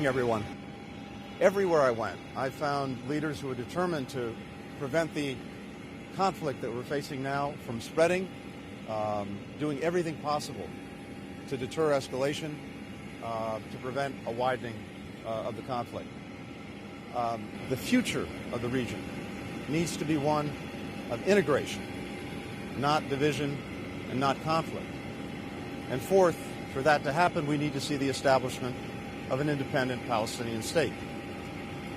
morning, everyone. Everywhere I went, I found leaders who were determined to prevent the conflict that we're facing now from spreading, doing everything possible to deter escalation, to prevent a widening of the conflict. The future of the region needs to be one of integration, not division and not conflict. And fourth, for that to happen, we need to see the establishment of an independent Palestinian state.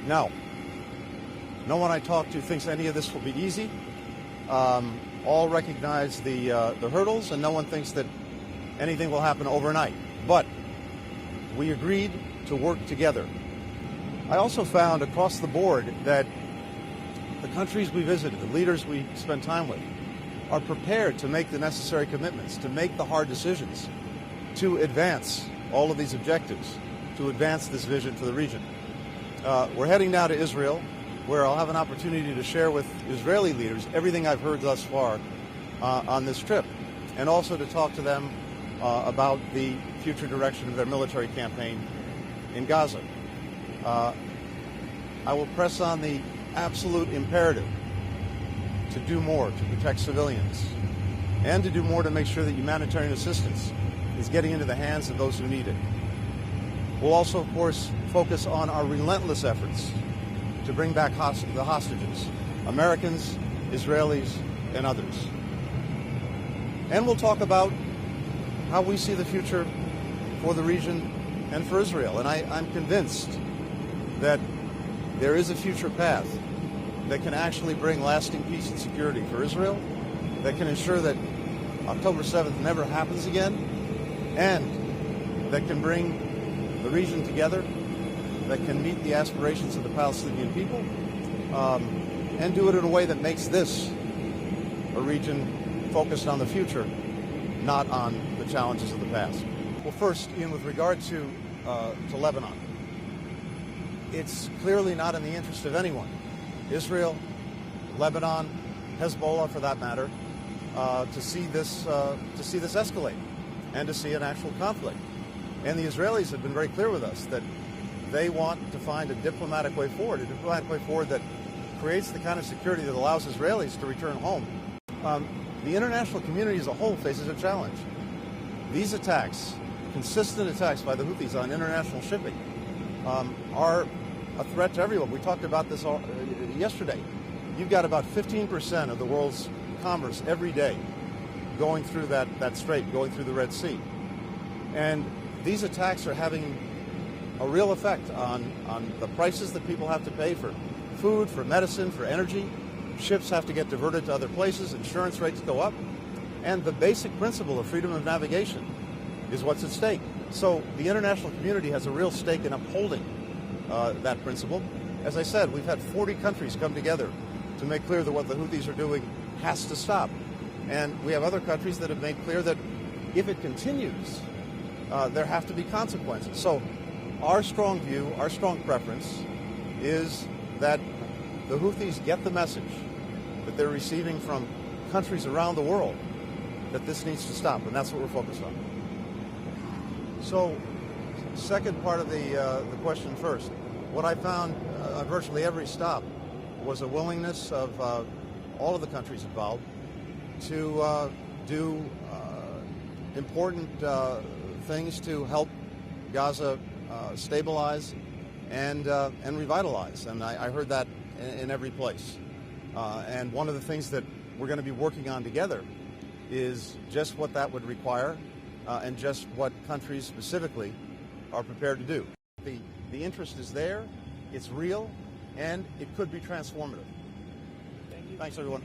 Now, no one I talk to thinks any of this will be easy. All recognize the hurdles, and no one thinks that anything will happen overnight. But we agreed to work together. I also found across the board that the countries we visited, the leaders we spent time with, are prepared to make the necessary commitments, to make the hard decisions, to advance all of these objectives, to advance this vision for the region. We're heading now to Israel, where I'll have an opportunity to share with Israeli leaders everything I've heard thus far on this trip, and also to talk to them about the future direction of their military campaign in Gaza. I will press on the absolute imperative to do more to protect civilians and to do more to make sure that humanitarian assistance is getting into the hands of those who need it. We'll also, of course, focus on our relentless efforts to bring back the hostages, Americans, Israelis, and others. And we'll talk about how we see the future for the region and for Israel. And I'm convinced that there is a future path that can actually bring lasting peace and security for Israel, that can ensure that October 7th never happens again, and that can bring the region together, that can meet the aspirations of the Palestinian people, and do it in a way that makes this a region focused on the future, not on the challenges of the past. Well, first, Ian, with regard to Lebanon, it's clearly not in the interest of anyone, Israel, Lebanon, Hezbollah, for that matter, to see this escalate and to see an actual conflict. And the Israelis have been very clear with us that they want to find a diplomatic way forward that creates the kind of security that allows Israelis to return home. The international community as a whole faces a challenge. These attacks, consistent attacks by the Houthis on international shipping, are a threat to everyone. We talked about this yesterday. You've got about 15% of the world's commerce every day going through that strait, going through the Red Sea. And these attacks are having a real effect on the prices that people have to pay for food, for medicine, for energy. Ships have to get diverted to other places, insurance rates go up, and the basic principle of freedom of navigation is what's at stake. So the international community has a real stake in upholding that principle. As I said, we've had 40 countries come together to make clear that what the Houthis are doing has to stop. And we have other countries that have made clear that if it continues, there have to be consequences. So our strong view, our strong preference is that the Houthis get the message that they're receiving from countries around the world that this needs to stop, and that's what we're focused on. So, second part of the question first. What I found on virtually every stop was a willingness of all of the countries involved to do important things to help Gaza stabilize and revitalize. And I heard that in every place. And one of the things that we're going to be working on together is just what that would require and just what countries specifically are prepared to do. The interest is there, it's real, and it could be transformative. Thank you. Thanks, everyone.